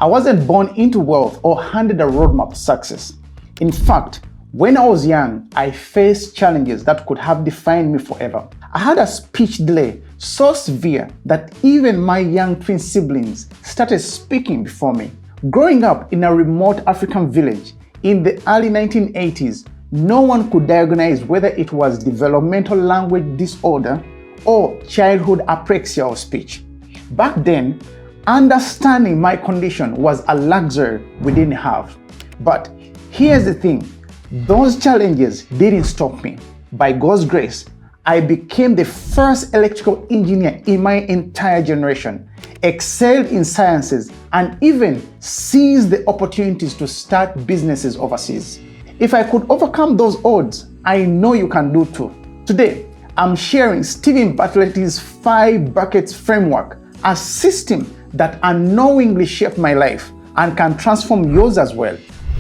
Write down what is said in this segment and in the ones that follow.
I wasn't born into wealth or handed a roadmap to success. In fact, when I was young, I faced challenges that could have defined me forever. I had a speech delay so severe that even my young twin siblings started speaking before me. Growing up in a remote African village in the early 1980s, no one could diagnose whether it was developmental language disorder or childhood apraxia of speech. Back then, understanding my condition was a luxury we didn't have. But here's the thing, those challenges didn't stop me. By God's grace, I became the first electrical engineer in my entire generation, excelled in sciences, and even seized the opportunities to start businesses overseas. If I could overcome those odds, I know you can do too. Today, I'm sharing Steven Bartlett's 5 buckets framework, a system that unknowingly shaped my life and can transform yours as well.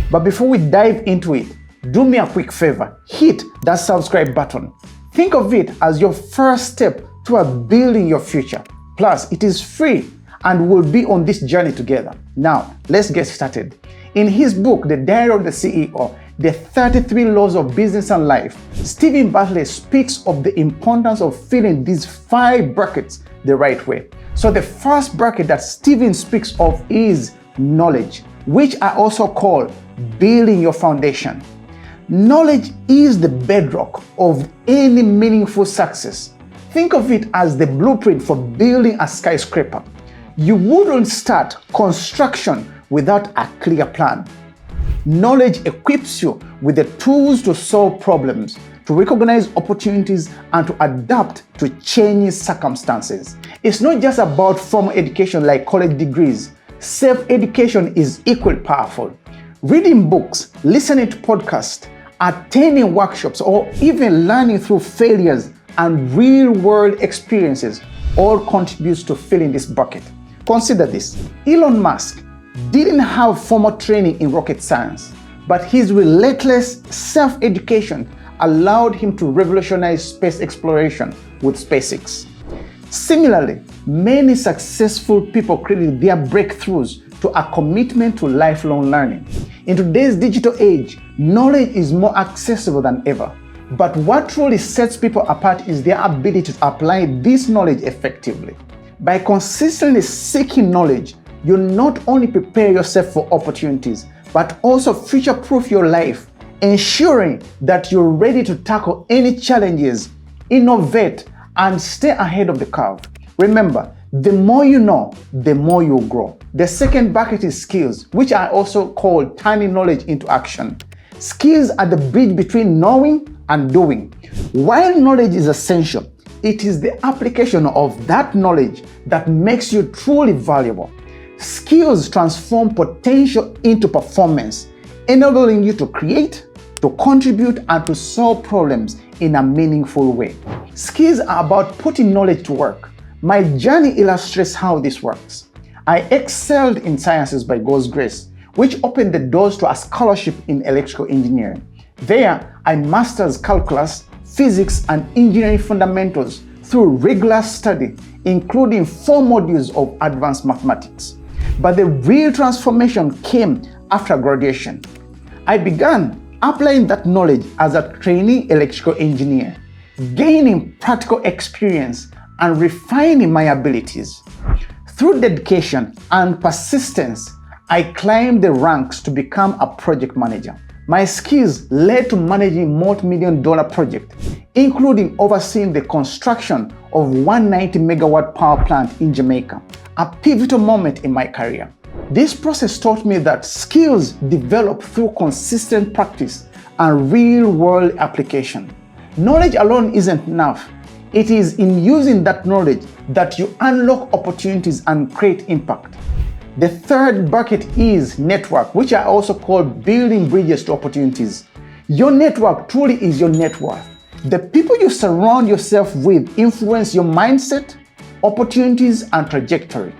But before we dive into it, do me a quick favor, hit that subscribe button. Think of it as your first step toward building your future. Plus, it is free and we'll be on this journey together. Now, let's get started. In his book, The Diary of the CEO, The 33 Laws of Business and Life, Steven Bartlett speaks of the importance of filling these 5 brackets the right way. So the first bracket that Steven speaks of is knowledge, which I also call building your foundation. Knowledge is the bedrock of any meaningful success. Think of it as the blueprint for building a skyscraper. You wouldn't start construction without a clear plan. Knowledge equips you with the tools to solve problems, to recognize opportunities, and to adapt to changing circumstances. It's not just about formal education like college degrees. Self-education is equally powerful. Reading books, listening to podcasts, attending workshops, or even learning through failures and real-world experiences all contributes to filling this bucket. Consider this. Elon Musk didn't have formal training in rocket science, but his relentless self-education allowed him to revolutionize space exploration with SpaceX. Similarly, many successful people credited their breakthroughs to a commitment to lifelong learning. In today's digital age, knowledge is more accessible than ever. But what truly sets people apart is their ability to apply this knowledge effectively. By consistently seeking knowledge, you not only prepare yourself for opportunities, but also future-proof your life, ensuring that you're ready to tackle any challenges, innovate, and stay ahead of the curve. Remember, the more you know, the more you'll grow. The second bucket is skills, which I also call turning knowledge into action. Skills are the bridge between knowing and doing. While knowledge is essential, it is the application of that knowledge that makes you truly valuable. Skills transform potential into performance, enabling you to create, to contribute, and to solve problems in a meaningful way. Skills are about putting knowledge to work. My journey illustrates how this works. I excelled in sciences by God's grace, which opened the doors to a scholarship in electrical engineering. There, I mastered calculus, physics, and engineering fundamentals through regular study, including 4 modules of advanced mathematics. But the real transformation came after graduation. I began applying that knowledge as a trainee electrical engineer, gaining practical experience and refining my abilities. Through dedication and persistence, I climbed the ranks to become a project manager. My skills led to managing multi-million-dollar projects, including overseeing the construction of 190-megawatt power plant in Jamaica, a pivotal moment in my career. This process taught me that skills develop through consistent practice and real-world application. Knowledge alone isn't enough. It is in using that knowledge that you unlock opportunities and create impact. The third bucket is network, which I also call building bridges to opportunities. Your network truly is your net worth. The people you surround yourself with influence your mindset, opportunities, and trajectory.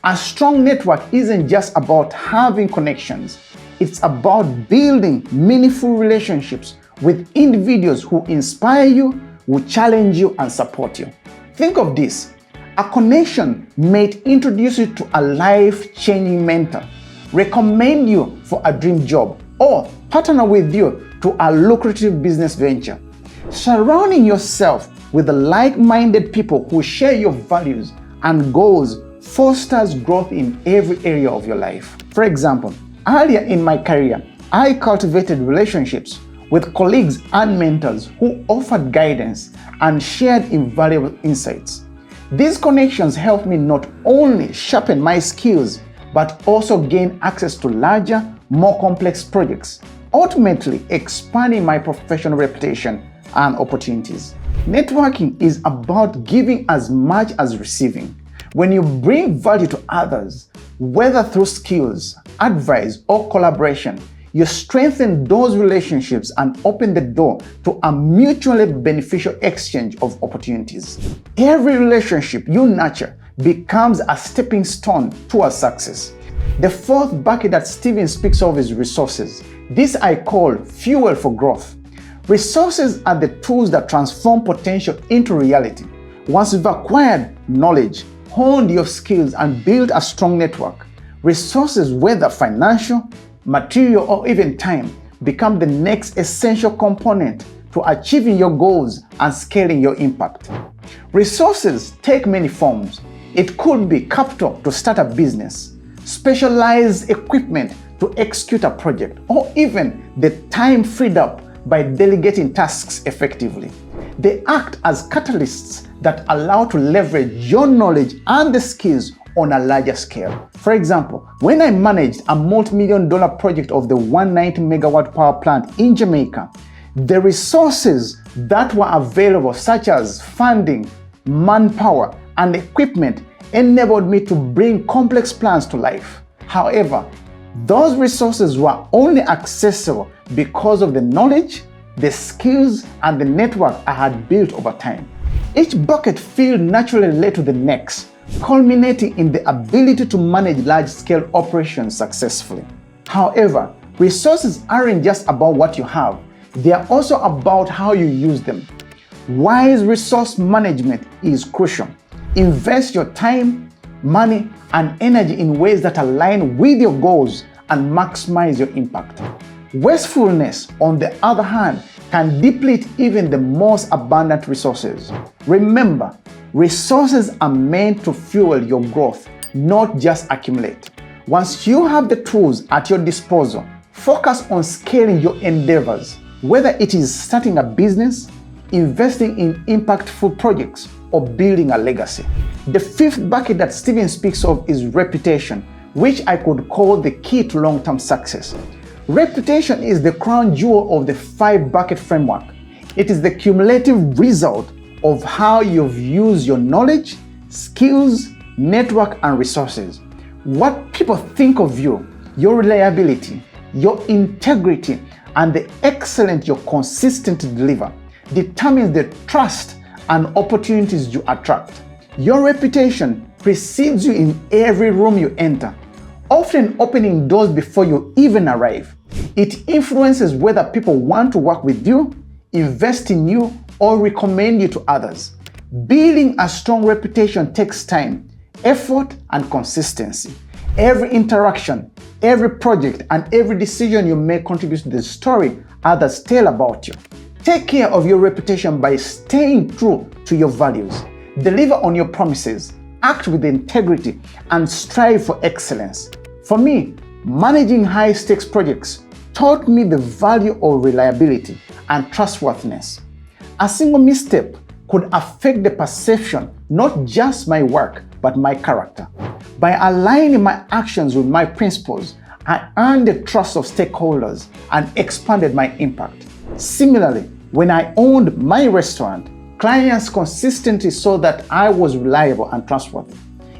A strong network isn't just about having connections. It's about building meaningful relationships with individuals who inspire you, who challenge you, and support you. Think of this. A connection may introduce you to a life-changing mentor, recommend you for a dream job, or partner with you to a lucrative business venture. Surrounding yourself with like-minded people who share your values and goals fosters growth in every area of your life. For example, earlier in my career, I cultivated relationships with colleagues and mentors who offered guidance and shared invaluable insights. These connections helped me not only sharpen my skills, but also gain access to larger, more complex projects, ultimately expanding my professional reputation and opportunities. Networking is about giving as much as receiving. When you bring value to others, whether through skills, advice, or collaboration, you strengthen those relationships and open the door to a mutually beneficial exchange of opportunities. Every relationship you nurture becomes a stepping stone towards success. The fourth bucket that Steven speaks of is resources. This I call fuel for growth. Resources are the tools that transform potential into reality. Once you've acquired knowledge, honed your skills, and built a strong network, resources, whether financial, material, or even time, become the next essential component to achieving your goals and scaling your impact. Resources take many forms. It could be capital to start a business, specialized equipment to execute a project, or even the time freed up by delegating tasks effectively. They act as catalysts that allow to leverage your knowledge and the skills on a larger scale. For example, when I managed a multi-million-dollar project of the 190 megawatt power plant in Jamaica, the resources that were available, such as funding, manpower, and equipment, enabled me to bring complex plans to life. However, those resources were only accessible because of the knowledge, the skills, and the network I had built over time. Each bucket field naturally led to the next, culminating in the ability to manage large-scale operations successfully. However, resources aren't just about what you have, they are also about how you use them. Wise resource management is crucial. Invest your time, money, and energy in ways that align with your goals and maximize your impact. Wastefulness, on the other hand, can deplete even the most abundant resources. Remember, resources are meant to fuel your growth, not just accumulate. Once you have the tools at your disposal, focus on scaling your endeavors, whether it is starting a business, investing in impactful projects, or building a legacy. The fifth bucket that Steven speaks of is reputation, which I could call the key to long-term success. Reputation is the crown jewel of the 5-bucket framework. It is the cumulative result of how you've used your knowledge, skills, network, and resources. What people think of you, your reliability, your integrity, and the excellence you're consistent to deliver determines the trust and opportunities you attract. Your reputation precedes you in every room you enter, often opening doors before you even arrive. It influences whether people want to work with you, invest in you, or recommend you to others. Building a strong reputation takes time, effort, and consistency. Every interaction, every project, and every decision you make contributes to the story others tell about you. Take care of your reputation by staying true to your values. Deliver on your promises, act with integrity, and strive for excellence. For me, managing high-stakes projects taught me the value of reliability and trustworthiness. A single misstep could affect the perception, not just my work, but my character. By aligning my actions with my principles, I earned the trust of stakeholders and expanded my impact. Similarly, when I owned my restaurant, clients consistently saw that I was reliable and trustworthy.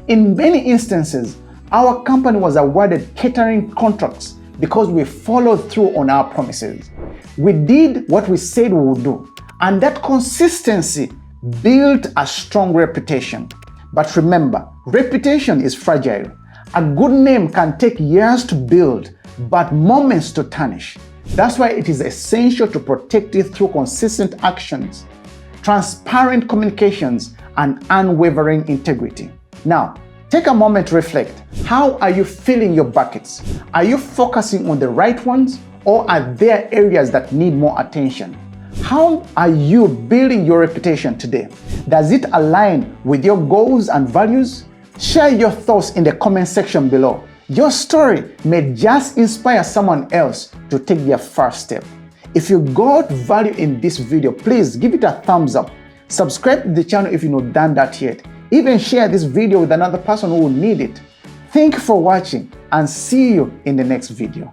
In many instances, our company was awarded catering contracts because we followed through on our promises. We did what we said we would do, and that consistency built a strong reputation. But remember, reputation is fragile. A good name can take years to build, but moments to tarnish. That's why it is essential to protect it through consistent actions, transparent communications, and unwavering integrity. Now, Take a moment to reflect. How are you filling your buckets? Are you focusing on the right ones, or are there areas that need more attention? How are you building your reputation today? Does it align with your goals and values? Share your thoughts in the comment section below. Your story may just inspire someone else to take their first step. If you got value in this video, please give it a thumbs up. Subscribe to the channel if you've not done that yet. Even share this video with another person who will need it. Thank you for watching, and see you in the next video.